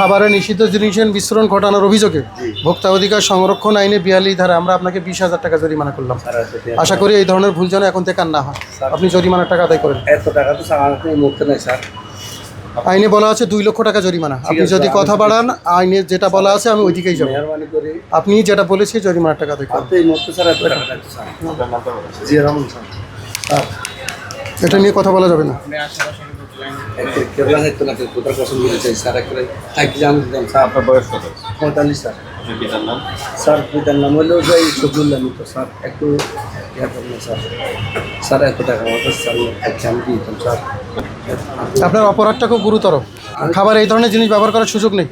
খাবারে নিষিদ্ধ জিনিসের বিস্ফোরণ ঘটানোর অভিযোগে ভোক্তা অধিকার সংরক্ষণ আইনে 42 ধারা আমরা আপনাকে 20,000 টাকা জরিমানা করলাম। আশা করি এই ধরনের ভুল যেন এখন থেকে আর না হয়। আপনি জরিমানার টাকা আদায় করেন। এত টাকা তো স্যার আমার মুখতে নাই স্যার। আইনে বলা আছে 2 লক্ষ টাকা জরিমানা। আপনি যদি কথা বাড়ান আইনে যেটা বলা আছে আমি ওইদিকেই যাবো। মেহরবানি করে আপনি যেটা বলেছি জরিমানার টাকা আদায় করেন। আপনি এই মুহূর্তে স্যার এত টাকা লাগতো স্যার। জি রহমান স্যার। এটা নিয়ে কথা বলা যাবে না। কেবলা থাকতো না কোথাও পছন্দ করে চাই স্যার একটা থাকলে আমি দিতাম স্যার। আপনার বয়স কত? 45 স্যার। আপনার পিতার নাম? স্যার পিতার নাম হলো যাই সবুল্লাহ মিত্র স্যার। একটু ইয়া করুন স্যার। স্যার এত টাকা আমার কাছে স্যার একটা আমি দিতাম স্যার। আপনার অপরাধটা খুব গুরুতর। খাবার এই ধরনের জিনিস ব্যবহার করার সুযোগ নেই।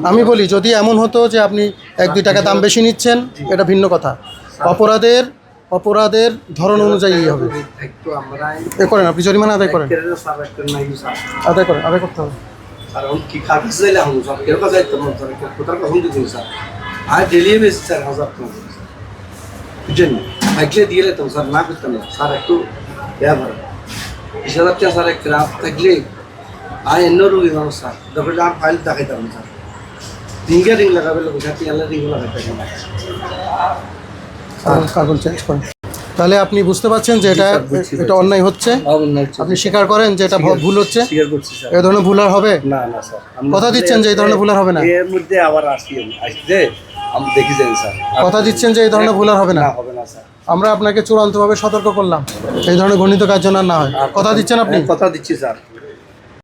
আমি বলি যদি এমন হতো যে আপনি 1-2 টাকা দাম বেশি নিচ্ছেন এটা ভিন্ন কথা। অপরাধের ধরন অনুযায়ী হবে। একটু আমরা এ করেন, আপনি জরিমানা আদায় করেন। স্যার একটা নাই স্যার। আদায় করেন, আদায় করতে হবে। স্যার আমি কি খাতে চাইলে আমি স্যার কেউ কাছে যাইতাম না স্যার কোথাও পছন্দ দিন স্যার। আর ডেলিয়ে বেশি স্যার 1000 টাকা বুঝছেন থাকলে দিয়ে যেতাম স্যার না করতাম না স্যার একটু ইয়া করে 20,000 টাকা স্যার একটা রাত থাকলে আর এন্য রুগী মানুষ স্যার তারপরে আর ফাইল দেখাইতাম না স্যার রিং লাগাবে লোক সাথে রিং লাগাইতাম না কাগজ চেঞ্জ করেন। তাহলে আপনি বুঝতে পারছেন যে এটা অন্যায় হচ্ছে। আপনি স্বীকার করেন যে এটা ভুল হচ্ছে। স্বীকার করছি স্যার। এই ধরনের ভুল আর হবে না না স্যার কথা দিচ্ছেন যে এই ধরনের ভুল আর হবে না? এর মধ্যে আবার আসছে আমি দেখি যাই স্যার। কথা দিচ্ছেন যে এই ধরনের ভুল আর হবে না? হবে না স্যার। আমরা আপনাকে চূড়ান্তভাবে সতর্ক করলাম এই ধরনের ঘৃণিত কাজ যেন আর না হয়। কথা দিচ্ছেন আপনি? কথা দিচ্ছি স্যার।